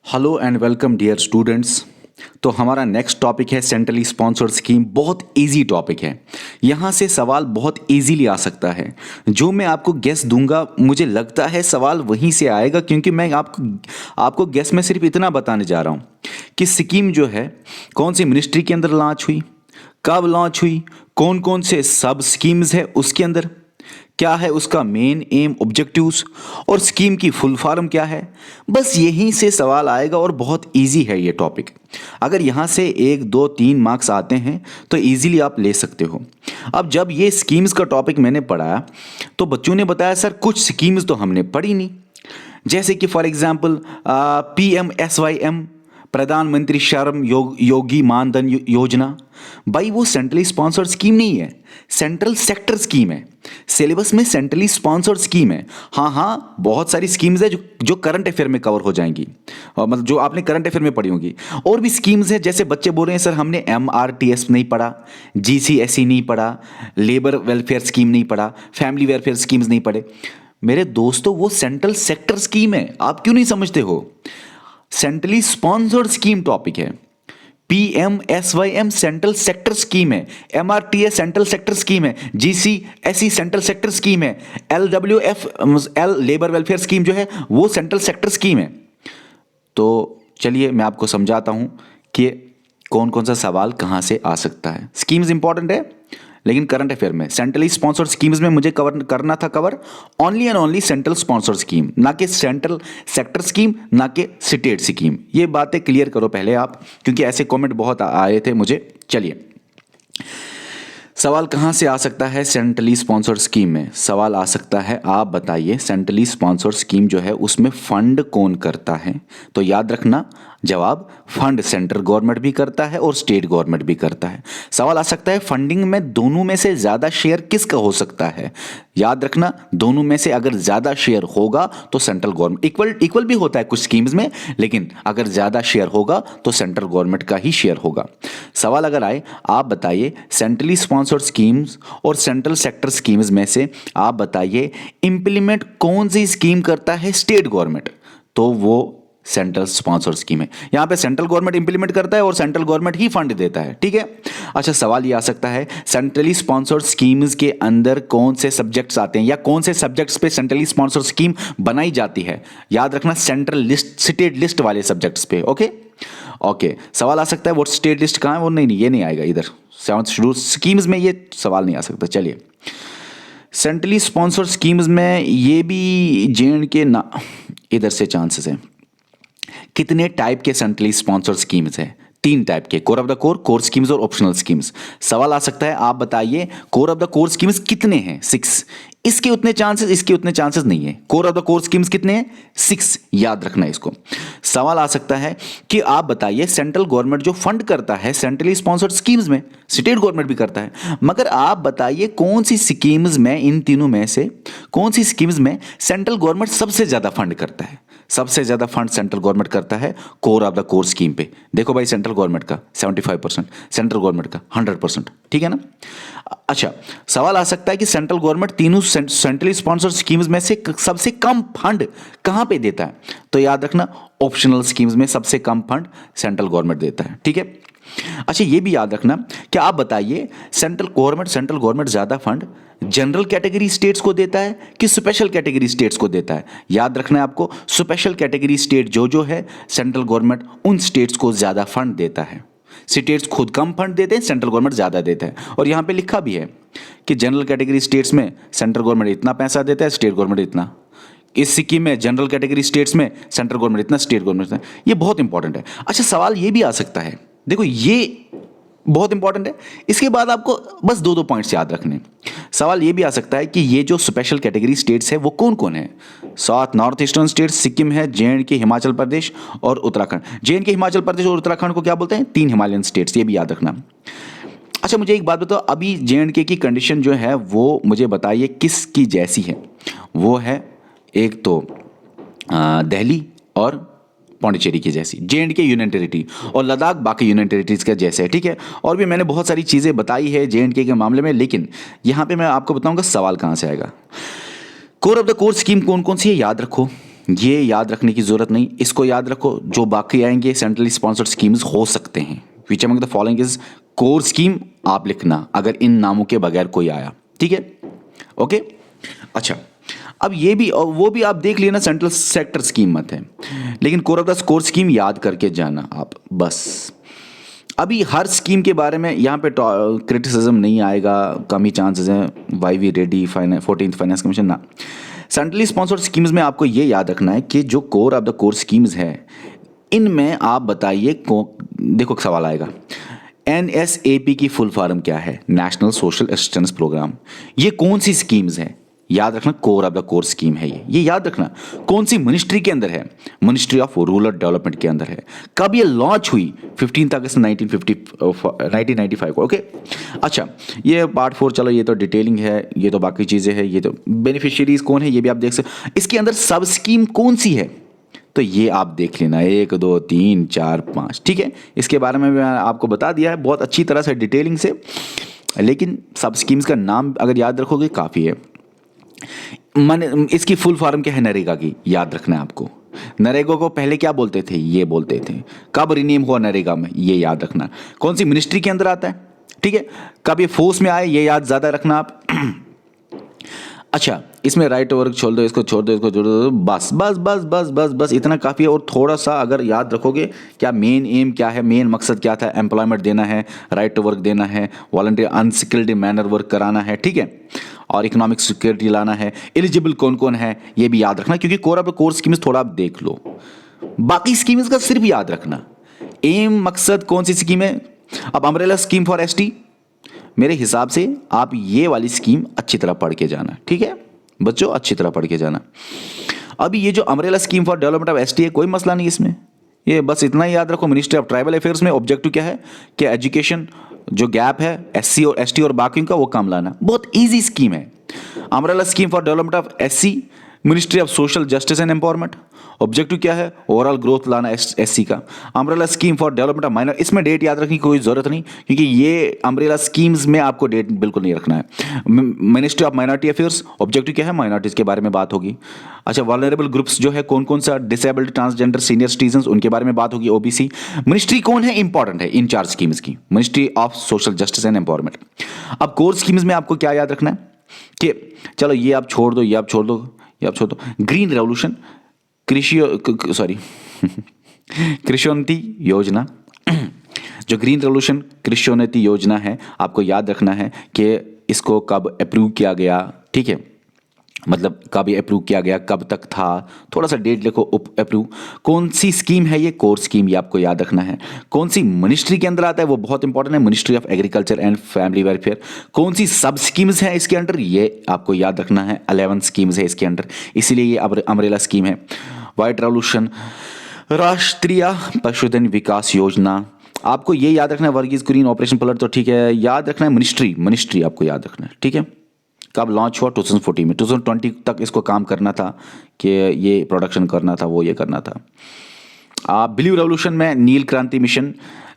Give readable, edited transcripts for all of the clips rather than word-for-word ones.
Hello and welcome dear students. तो हमारा next topic है सेंट्रली स्पॉन्सर्ड स्कीम। बहुत इजी टॉपिक है, यहाँ से सवाल बहुत इजीली आ सकता है। जो मैं आपको गेस दूंगा मुझे लगता है सवाल वहीं से आएगा, क्योंकि मैं आपको गेस में सिर्फ इतना बताने जा रहा हूँ कि स्कीम जो है कौन सी मिनिस्ट्री के अंदर लॉन्च हुई, कब लॉन्च हुई, कौन कौन से सब स्कीम्स है उसके अंदर, क्या है उसका मेन एम ऑब्जेक्टिव्स और स्कीम की फुल फॉर्म क्या है। बस यहीं से सवाल आएगा और बहुत इजी है ये टॉपिक। अगर यहाँ से 1 2 3 मार्क्स आते हैं तो इजीली आप ले सकते हो। अब जब ये स्कीम्स का टॉपिक मैंने पढ़ाया तो बच्चों ने बताया सर कुछ स्कीम्स तो हमने पढ़ी नहीं, जैसे कि फॉर एग्जांपल PMSYM, प्रधानमंत्री श्रम योगी मानधन योजना। भाई वो सेंट्रली स्पॉन्सर्ड स्कीम नहीं है, सेंट्रल सेक्टर स्कीम है। सिलेबस में सेंट्रली स्पॉन्सर्ड स्कीम है। हाँ, बहुत सारी स्कीम्स है जो करंट अफेयर में कवर हो जाएंगी, मतलब जो आपने करंट अफेयर में पढ़ी होंगी। और भी स्कीम्स है, जैसे बच्चे बोल रहे हैं सर हमने MRTS नहीं पढ़ा, GCSE नहीं पढ़ा, लेबर वेलफेयर स्कीम नहीं पढ़ा, फैमिली वेलफेयर स्कीम्स नहीं पढ़े। मेरे दोस्तों वो सेंट्रल सेक्टर स्कीम है, आप क्यों नहीं समझते हो? सेंट्रली स्पॉन्सर्ड स्कीम टॉपिक है। PMSYM सेंट्रल सेक्टर स्कीम है, MRTS सेंट्रल सेक्टर स्कीम है, GCSE सेंट्रल सेक्टर स्कीम है, LWFL लेबर वेलफेयर स्कीम जो है वो सेंट्रल सेक्टर स्कीम है। तो चलिए मैं आपको समझाता हूं कि कौन कौन सा सवाल कहां से आ सकता है। स्कीम्स इंपॉर्टेंट है, लेकिन करंट अफेयर में सेंट्रली स्पॉन्सर्ड स्कीम्स में मुझे करना था only and only central sponsored scheme, ना कि सेंट्रल सेक्टर स्कीम, ना कि स्टेट स्कीम। ये बातें क्लियर करो पहले आप, क्योंकि ऐसे कमेंट बहुत आए थे मुझे। चलिए सवाल कहां से आ सकता है सेंट्रली स्पॉन्सर्ड स्कीम में? सवाल आ सकता है, आप बताइए सेंट्रली स्पॉन्सर्ड स्कीम जो है उसमें फंड कौन करता है? तो याद रखना जवाब फंड सेंट्रल गवर्नमेंट भी करता है और स्टेट गवर्नमेंट भी करता है। सवाल आ सकता है फंडिंग में दोनों में से ज्यादा शेयर किसका हो सकता है? याद रखना दोनों में से अगर ज्यादा शेयर होगा तो सेंट्रल गवर्नमेंट, इक्वल भी होता है कुछ स्कीम्स में, लेकिन अगर ज्यादा शेयर होगा तो सेंट्रल गवर्नमेंट का ही शेयर होगा। सवाल अगर आए, आप बताइए सेंट्रली स्पॉन्सर्ड स्कीम्स और सेंट्रल सेक्टर स्कीम्स में से आप बताइए इंप्लीमेंट कौन सी स्कीम करता है स्टेट गवर्नमेंट? तो वो सेंट्रल स्पॉन्सर्ड स्कीम है। यहां पे सेंट्रल गवर्नमेंट इंप्लीमेंट करता है और सेंट्रल गवर्नमेंट ही फंड देता है, ठीक है। अच्छा, सवाल ये आ सकता है सेंट्रली स्पॉन्सर्ड स्कीम्स के अंदर कौन से सब्जेक्ट्स आते हैं या कौन से सब्जेक्ट्स पे सेंट्रली स्पॉन्सर्ड स्कीम बनाई जाती है? याद रखना सेंट्रल लिस्ट, स्टेट लिस्ट वाले सब्जेक्ट्स पे। ओके, सवाल आ सकता है वो स्टेट लिस्ट कहां है? वो नहीं, ये नहीं आएगा इधर। 7th शेड्यूल स्कीम्स में ये सवाल नहीं आ सकता। चलिए सेंट्रली स्पॉन्सर्ड स्कीम्स में ये भी JNK ना, इधर से चांसेस है। कितने टाइप के सेंट्रली स्पॉन्सर्ड स्कीम्स है? 3 टाइप के, core of the core schemes और ऑप्शनल स्कीम्स। सवाल आ सकता है, आप बताइए core of the core schemes कितने हैं? 6। इसके उतने चांसेस, इसके उतने चांसेस नहीं है। Core of the core schemes कितने हैं? 6। याद रखना इसको। सवाल आ सकता है कि आप बताइए सेंट्रल गवर्नमेंट जो फंड करता है सेंट्रली स्पॉन्सर्ड स्कीम्स में, स्टेट गवर्नमेंट भी करता है, मगर आप बताइए कौन सी स्कीम्स में, इन तीनों में से कौन सी स्कीम्स में सेंट्रल गवर्नमेंट सबसे ज्यादा फंड करता है? सबसे ज्यादा फंड सेंट्रल गवर्नमेंट करता है core of the core scheme पे। देखो भाई, सेंट्रल गवर्नमेंट का 75%, सेंट्रल गवर्नमेंट का 100%, ठीक है ना। अच्छा, सवाल आ सकता है कि सेंट्रल गवर्नमेंट तीनों सेंट्रली स्पॉन्सर्ड स्कीम्स में से सबसे कम फंड कहां पे देता है? तो याद रखना ऑप्शनल स्कीम्स में सबसे कम फंड सेंट्रल गवर्नमेंट देता है, ठीक है। अच्छा, ये भी याद रखना कि आप बताइए सेंट्रल गवर्नमेंट ज्यादा फंड जनरल कैटेगरी स्टेट्स को देता है कि स्पेशल कैटेगरी स्टेट्स को देता है? याद रखना है आपको, स्पेशल कैटेगरी स्टेट जो है सेंट्रल गवर्नमेंट उन स्टेट्स को ज्यादा फंड देता है। स्टेट्स खुद कम फंड देते हैं, सेंट्रल गवर्नमेंट ज्यादा देता है। और यहां पे लिखा भी है कि जनरल कैटेगरी स्टेट्स में सेंट्रल गवर्नमेंट इतना पैसा देता है, स्टेट गवर्नमेंट इतना। इस स्कीम में जनरल कैटेगरी स्टेट्स में सेंट्रल गवर्नमेंट इतना, स्टेट गवर्नमेंट इतना। ये बहुत इंपॉर्टेंट है। अच्छा, सवाल ये भी आ सकता है, देखो ये बहुत इंपॉर्टेंट है, इसके बाद आपको बस 2 पॉइंट्स याद रखने। सवाल ये भी आ सकता है कि ये जो स्पेशल कैटेगरी स्टेट्स है वो कौन कौन है? 7 नॉर्थ ईस्टर्न स्टेट्स, सिक्किम है, JNK, हिमाचल प्रदेश और उत्तराखंड। JNK, हिमाचल प्रदेश और उत्तराखंड को क्या बोलते हैं? 3 हिमालयन स्टेट्स, ये भी याद रखना। अच्छा, मुझे एक बात बताओ, अभी JNK की कंडीशन जो है वो मुझे बताइए किसकी जैसी है? वो है एक तो दिल्ली और पौंडीचेरी की जैसी, JNK यूनियन टेरिटरी, और लद्दाख बाकी यूनियन टेरिटरीज का जैसे है, ठीक है। और भी मैंने बहुत सारी चीज़ें बताई है JNK के मामले में, लेकिन यहाँ पे मैं आपको बताऊंगा सवाल कहाँ से आएगा। Core of the core scheme कौन कौन सी है? याद रखो, ये याद रखने की ज़रूरत नहीं, इसको याद रखो। जो बाकी आएंगे सेंट्रली स्पॉन्सर्ड स्कीम्स हो सकते हैं। Which among the following is core scheme, आप लिखना अगर इन नामों के बगैर कोई आया, ठीक है। ओके, अच्छा, अब ये भी और वो भी आप देख लेना, सेंट्रल सेक्टर स्कीम मत है, लेकिन core of the core scheme याद करके जाना आप बस। अभी हर स्कीम के बारे में यहाँ पे क्रिटिसिज्म नहीं आएगा, कम ही चांसेस हैं। Y V Reddy 14th finance commission ना। सेंट्रली स्पॉन्सर्ड स्कीम्स में आपको ये याद रखना है कि जो core of the core schemes है, इनमें आप बताइए देखो सवाल आएगा, NSAP की फुल फॉर्म क्या है? National social assistance programme. ये कौन सी स्कीम्स है? याद रखना, core of the core scheme है ये याद रखना। कौन सी मिनिस्ट्री के अंदर है? मिनिस्ट्री ऑफ रूरल डेवलपमेंट के अंदर है। कब ये लॉन्च हुई? 15 अगस्त 1995 को। ओके, अच्छा, ये पार्ट 4, चलो ये तो डिटेलिंग है, ये तो बाकी चीज़ें हैं, ये तो बेनिफिशियरीज कौन है ये भी आप देख सकते। इसके अंदर सब स्कीम कौन सी है तो ये आप देख लेना, 1 2 3 4 5, ठीक है। इसके बारे में मैं आपको बता दिया है बहुत अच्छी तरह से डिटेलिंग से, लेकिन सब स्कीम्स का नाम अगर याद रखोगे काफ़ी है। मन इसकी फुल फॉर्म क्या है? नरेगा की, याद रखना है आपको। नरेगा को पहले क्या बोलते थे? ये बोलते थे। कब रिनेम हुआ नरेगा में, ये याद रखना। कौन सी मिनिस्ट्री के अंदर आता है, ठीक है। कब ये फोर्स में आए, ये याद ज़्यादा रखना आप। अच्छा, इसमें राइट वर्क छोड़ दो, इसको छोड़ दो, इसको छोड़ दो, बस बस बस बस बस बस इतना काफ़ी है। और थोड़ा सा अगर याद रखोगे क्या मेन एम क्या है, मेन मकसद क्या था? एम्प्लॉयमेंट देना है, राइट टू वर्क देना है, वॉलंटियर अनस्किल्ड मैनर वर्क कराना है, ठीक है, और इकोनॉमिक सिक्योरिटी लाना है। एलिजिबल कौन कौन है ये भी याद रखना, क्योंकि कोर ऑफ कोर स्कीम्स थोड़ा आप देख लो, बाकी स्कीम्स का सिर्फ याद रखना। एम मकसद कौन सी स्कीम है? अब अम्ब्रेला स्कीम फॉर एसटी, मेरे हिसाब से आप ये वाली स्कीम अच्छी तरह पढ़ के जाना, ठीक है बच्चों, अच्छी तरह पढ़ के जाना। अभी ये जो umbrella scheme for development of ST है, कोई मसला नहीं इसमें, ये बस इतना ही याद रखो। मिनिस्ट्री ऑफ ट्राइबल अफेयर्स में ऑब्जेक्टिव क्या है कि एजुकेशन जो गैप है एससी और एसटी और बाकी का वो कम लाना। बहुत ईजी स्कीम है। Umbrella scheme for development of SC, ministry of social justice and empowerment, objective क्या है? ओवरऑल ग्रोथ लाना एससी का। Umbrella scheme for development of minor, इसमें डेट याद रखने की कोई जरूरत नहीं, क्योंकि ये अम्ब्रेला स्कीम्स में आपको डेट बिल्कुल नहीं रखना है। Ministry of minority affairs, objective क्या है? माइनॉरिटीज के बारे में बात होगी। अच्छा, वल्नरेबल ग्रुप्स जो है कौन कौन सा? डिसेबल्ड, ट्रांसजेंडर, सीनियर सिटीजन, उनके बारे में बात होगी। ओबीसी। मिनिस्ट्री कौन है? इंपॉर्टेंट है इन 4 स्कीम्स की, ministry of social justice and empowerment. अब कोर स्कीम्स में आपको क्या याद रखना है कि चलो ये आप छोड़ दो, ये आप छोड़ दो, ये आप छोड़ दो। ग्रीन रेवोल्यूशन, कृषियोन्नति योजना, जो ग्रीन रेवोल्यूशन कृषियोन्नति योजना है, आपको याद रखना है कि इसको कब अप्रूव किया गया, ठीक है, मतलब कब ये अप्रूव किया गया, कब तक था, थोड़ा सा डेट लिखो। अप्रूव कौन सी स्कीम है? ये कोर स्कीम, ये आपको याद रखना है। कौन सी मिनिस्ट्री के अंदर आता है वो बहुत इंपॉर्टेंट है, ministry of agriculture and family welfare. कौन सी सब स्कीम्स हैं इसके अंडर, ये आपको याद रखना है। 11 स्कीम्स है इसके अंडर, इसीलिए ये अम्ब्रेला स्कीम है। व्हाइट रेवोल्यूशन, राष्ट्रीय पशुधन विकास योजना, आपको ये याद रखना है। वर्गीज कुरीन, ऑपरेशन फ्लड तो ठीक है, याद रखना है। मिनिस्ट्री आपको याद रखना है, ठीक है। कब लॉन्च हुआ? 2014 में। 2020 तक इसको काम करना था कि ये प्रोडक्शन करना था, वो ये करना था। ब्लू रेवोल्यूशन में नील क्रांति मिशन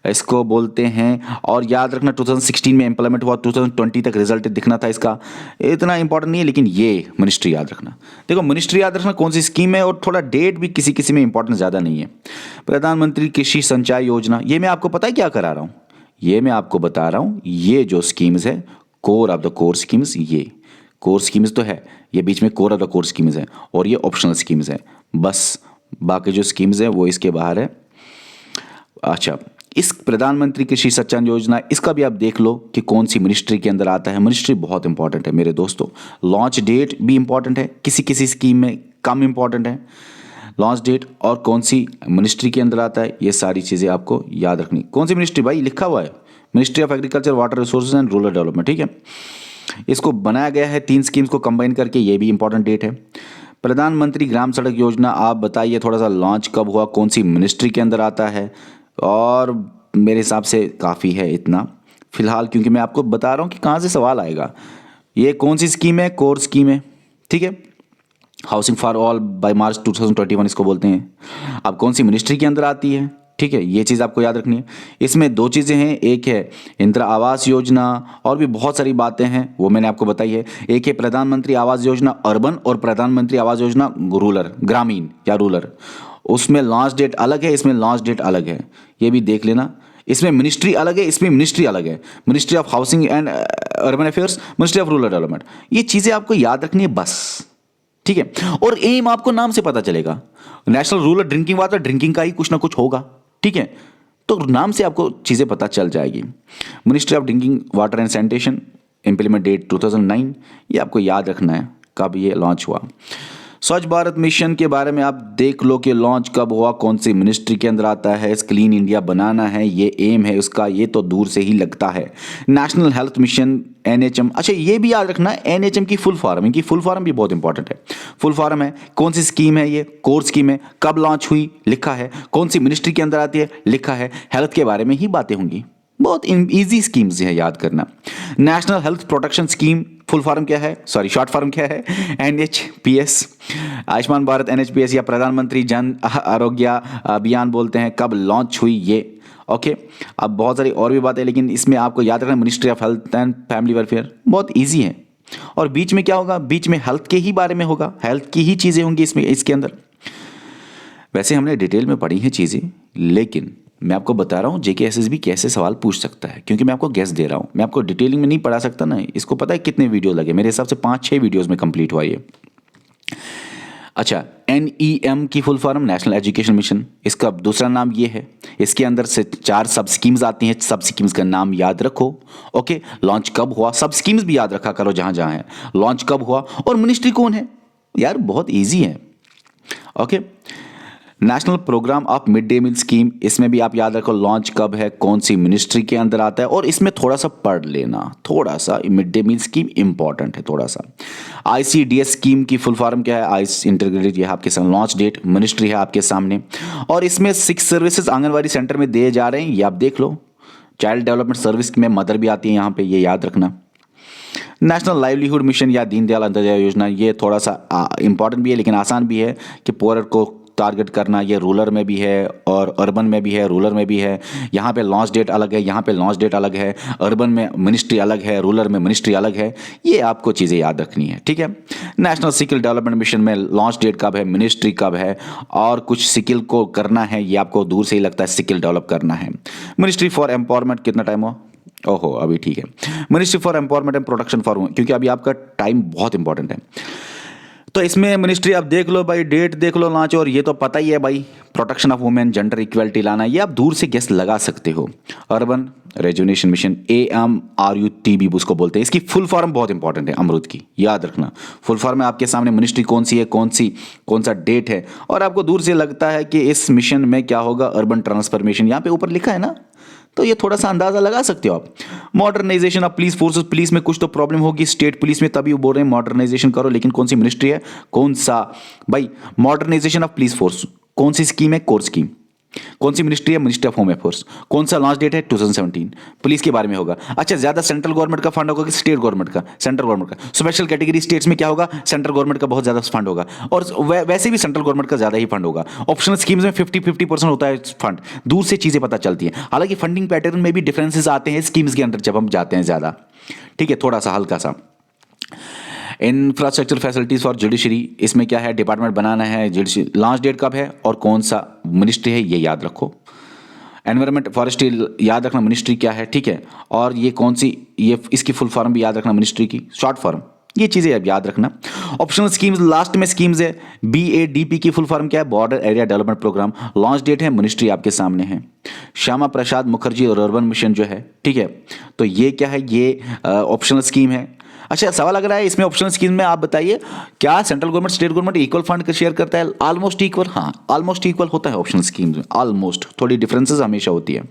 इसको बोलते हैं, और याद रखना 2016 में इंप्लीमेंट हुआ, 2020 तक रिजल्ट दिखना था इसका। इतना इंपॉर्टेंट नहीं है, लेकिन ये मिनिस्ट्री याद रखना। देखो मिनिस्ट्री याद रखना कौन सी स्कीम है, और थोड़ा डेट भी किसी किसी में इंपॉर्टेंट ज़्यादा नहीं है। प्रधानमंत्री कृषि सिंचाई योजना, ये मैं आपको पता है क्या करा रहा हूँ, ये मैं आपको बता रहा हूँ, ये जो स्कीम्स है core of the core schemes, ये कोर स्कीम्स तो है, ये बीच में core of the core schemes है, और ये ऑप्शनल स्कीम्स है। बस बाकी जो स्कीम्स है वो इसके बाहर है। अच्छा, इस प्रधानमंत्री कृषि सिंचाई योजना, इसका भी आप देख लो कि कौन सी मिनिस्ट्री के अंदर आता है। मिनिस्ट्री बहुत इंपॉर्टेंट है मेरे दोस्तों। लॉन्च डेट भी इंपॉर्टेंट है, किसी किसी स्कीम में कम इंपॉर्टेंट है लॉन्च डेट, और कौन सी मिनिस्ट्री के अंदर आता है, ये सारी चीज़ें आपको याद रखनी। कौन सी मिनिस्ट्री भाई? लिखा हुआ है, ministry of agriculture, water resources and rural development, ठीक है। इसको बनाया गया है 3 स्कीम्स को कंबाइन करके, ये भी इंपॉर्टेंट डेट है। प्रधानमंत्री ग्राम सड़क योजना, आप बताइए थोड़ा सा लॉन्च कब हुआ, कौन सी मिनिस्ट्री के अंदर आता है, और मेरे हिसाब से काफ़ी है इतना फिलहाल, क्योंकि मैं आपको बता रहा हूँ कि कहाँ से सवाल आएगा। ये कौन सी स्कीम है? कोर स्कीम है, ठीक है। Housing for all by March 2021 इसको बोलते हैं। अब कौन सी मिनिस्ट्री के अंदर आती है, ठीक है, ये चीज़ आपको याद रखनी है। इसमें दो चीज़ें हैं, एक है इंदिरा आवास योजना और भी बहुत सारी बातें हैं वो मैंने आपको बताई है। एक है प्रधानमंत्री आवास योजना अर्बन और प्रधानमंत्री आवास योजना रूरल, ग्रामीण या रूरल। उसमें लॉन्च डेट अलग है, इसमें लॉन्च डेट अलग है, ये भी देख लेना। इसमें मिनिस्ट्री अलग है, इसमें मिनिस्ट्री अलग है, ministry of housing and urban affairs, ministry of rural development. ये चीज़ें आपको याद रखनी है बस, ठीक है। और एम आपको नाम से पता चलेगा, national rural drinking water, drinking का ही कुछ ना कुछ होगा, ठीक है। तो नाम से आपको चीज़ें पता चल जाएगी। Ministry of drinking water and sanitation, implement date 2009, ये आपको याद रखना है कब ये लॉन्च हुआ। स्वच्छ भारत मिशन के बारे में आप देख लो कि लॉन्च कब हुआ, कौन सी मिनिस्ट्री के अंदर आता है, क्लीन इंडिया बनाना है, ये एम है उसका, ये तो दूर से ही लगता है। नेशनल हेल्थ मिशन एनएचएम, अच्छा ये भी याद रखना है एनएचएम की फुल फॉर्म, इनकी फुल फॉर्म भी बहुत इंपॉर्टेंट है। फुल फॉर्म है, कौन सी स्कीम है, ये कोर स्कीम है, कब लॉन्च हुई लिखा है, कौन सी मिनिस्ट्री के अंदर आती है लिखा है, हेल्थ के बारे में ही बातें होंगी। बहुत इजी स्कीम्स है याद करना। National health protection scheme, full form क्या है, सॉरी शॉर्ट फॉर्म क्या है, एनएचपीएस। आयुष्मान भारत एनएचपीएस या प्रधानमंत्री जन आरोग्य अभियान बोलते हैं, कब लॉन्च हुई ये, ओके। अब बहुत सारी और भी बातें, लेकिन इसमें आपको याद रखना ministry of health and family welfare, बहुत ईजी है। और बीच में क्या होगा, बीच में हेल्थ के ही बारे में होगा, हेल्थ की ही चीज़ें होंगी इसमें, इसके अंदर। वैसे हमने डिटेल में पढ़ी हैं चीज़ें, लेकिन मैं आपको बता रहा हूँ जेके एसएसबी कैसे सवाल पूछ सकता है, क्योंकि मैं आपको गैस दे रहा हूँ, मैं आपको डिटेलिंग में नहीं पढ़ा सकता ना। इसको पता है कितने वीडियो लगे, मेरे हिसाब से 5-6 वीडियोस में कंप्लीट हुआ ये। अच्छा, एनईएम की full form national education mission, इसका दूसरा नाम ये है। इसके अंदर से 4 सब स्कीम्स आती हैं, सब स्कीम्स का नाम याद रखो, ओके। लॉन्च कब हुआ, सब स्कीम्स भी याद रखा करो जहाँ जहाँ है, लॉन्च कब हुआ और मिनिस्ट्री कौन है, यार बहुत ईजी है, okay. National programme of mid day meal scheme, इसमें भी आप याद रखो लॉन्च कब है, कौन सी मिनिस्ट्री के अंदर आता है, और इसमें थोड़ा सा पढ़ लेना, थोड़ा सा mid day meal scheme important है थोड़ा सा। आईसीडीएस स्कीम की फुल फॉर्म क्या है, आईस इंटीग्रेटेड, ये आपके सामने लॉन्च डेट, मिनिस्ट्री है आपके सामने। और इसमें 6 सर्विसेज आंगनबाड़ी सेंटर में दिए जा रहे हैं, ये आप देख लो। चाइल्ड डेवलपमेंट सर्विस में मदर भी आती है यहाँ पे, ये याद रखना। नेशनल लाइवलीहुड मिशन या दीनदयाल अंत्योदय योजना, ये थोड़ा सा इंपॉर्टेंट भी है लेकिन आसान भी है कि पुअर को टारगेट करना, ये रूरल में भी है और अर्बन में भी है, रूरल में भी है। यहाँ पे लॉन्च डेट अलग है, यहाँ पे लॉन्च डेट अलग है, अर्बन में मिनिस्ट्री अलग है, रूरल में मिनिस्ट्री अलग है, ये आपको चीज़ें याद रखनी है, ठीक है। नेशनल स्किल डेवलपमेंट मिशन में लॉन्च डेट कब है, मिनिस्ट्री कब है, और कुछ स्किल को करना है, ये आपको दूर से ही लगता है स्किल डेवलप करना है। मिनिस्ट्री फॉर एम्पावरमेंट कितना टाइम हुआ, ओहो अभी ठीक है। Ministry for empowerment and protection for, क्योंकि अभी आपका टाइम बहुत इंपॉर्टेंट है। तो इसमें मिनिस्ट्री आप देख लो भाई, डेट देख लो लॉन्च, और ये तो पता ही है भाई, protection of women, gender equality लाना, ये आप दूर से गेस लगा सकते हो। अर्बन रेजुनेशन मिशन, AMRUTB उसको बोलते हैं, इसकी फुल फॉर्म बहुत इंपॉर्टेंट है, अमरूद की, याद रखना। फुल फॉर्म में आपके सामने मिनिस्ट्री कौन सी है, कौन सा डेट है, और आपको दूर से लगता है कि इस मिशन में क्या होगा, अर्बन ट्रांसफॉर्मेशन, यहाँ पे ऊपर लिखा है ना, तो ये थोड़ा सा अंदाजा लगा सकते हो आप। Modernisation of police forces, police में कुछ तो प्रॉब्लम होगी, स्टेट पुलिस में, तभी वो बोल रहे हैं मॉडर्नाइजेशन करो, लेकिन कौन सी मिनिस्ट्री है, कौन सा भाई, मॉडर्नाइजेशन ऑफ पुलिस फोर्स, कौन सी स्कीम है, कोर स्कीम। कौन सी मिनिस्ट्री है, मिनिस्ट्री ऑफ होम अफेयर्स। कौन सा लॉन्च डेट है, 2017, पुलिस के बारे में होगा। अच्छा, ज्यादा सेंट्रल गवर्नमेंट का फंड होगा कि स्टेट गवर्नमेंट का, सेंट्रल गवर्नमेंट का। स्पेशल कैटेगरी स्टेट्स में क्या होगा, सेंट्रल गवर्नमेंट का बहुत ज्यादा फंड होगा, और वैसे भी सेंट्रल गवर्नमेंट का ज्यादा ही फंड होगा। ऑप्शनल स्कीम्स में 50-50% होता है फंड, दूर से चीजें पता चलती हैं। हालांकि फंडिंग पैटर्न में भी डिफरेंसेस आते हैं स्कीम्स के अंदर जब हम जाते हैं ज्यादा, ठीक है, थोड़ा सा हल्का सा। इंफ्रास्ट्रक्चर फैसिलिटीज फॉर जुडिशरी, इसमें क्या है, डिपार्टमेंट बनाना है, जुडिशरी, लॉन्च डेट कब है और कौन सा मिनिस्ट्री है, ये याद रखो। एनवायरमेंट फॉरेस्ट्री याद रखना, मिनिस्ट्री क्या है, ठीक है। और ये कौन सी, ये इसकी फुल फॉर्म भी याद रखना, मिनिस्ट्री की शॉर्ट फॉर्म, ये चीज़ें अब याद रखना। ऑप्शनल स्कीम्स, लास्ट में स्कीम्स है, BADP की फुल फॉर्म क्या है, border area development programme, launch date है, मिनिस्ट्री आपके सामने है। श्यामा प्रसाद मुखर्जी और अर्बन मिशन जो है, ठीक है, तो ये क्या है, ये ऑप्शनल स्कीम है। अच्छा, सवाल अगर है इसमें ऑप्शनल स्कीम में आप बताइए क्या central government state government equal fund share करता है, ऑलमोस्ट इक्वल, हाँ ऑलमोस्ट इक्वल होता है ऑप्शनल स्कीम में, ऑलमोस्ट, थोड़ी डिफरेंसेस हमेशा होती है।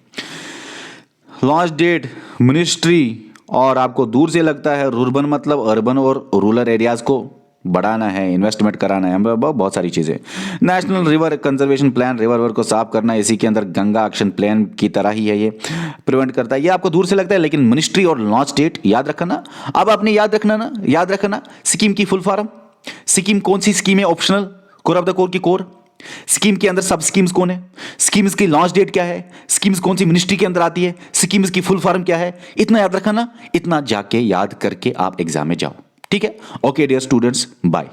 लॉन्च डेट, मिनिस्ट्री, और आपको दूर से लगता है रुर्बन मतलब अर्बन और रूरल एरियाज को बढ़ाना है, इन्वेस्टमेंट कराना है, बहुत सारी चीज़ें। National river conservation plan, river को साफ करना है, इसी के अंदर गंगा एक्शन प्लान की तरह ही है, ये प्रिवेंट करता है, ये आपको दूर से लगता है, लेकिन मिनिस्ट्री और लॉन्च डेट याद रखना। अब आपने याद रखना स्कीम की फुल फॉर्म, स्कीम कौन सी स्कीम है, optional, core of the core की कोर, स्कीम के अंदर सब स्कीम्स कौन है, स्कीम्स की लॉन्च डेट क्या है, स्कीम्स कौन सी मिनिस्ट्री के अंदर आती है, स्कीम्स की फुल फॉर्म क्या है, इतना याद रखना ना, इतना जाके याद करके आप एग्जाम में जाओ। ठीक है, ओके डियर स्टूडेंट्स, बाय।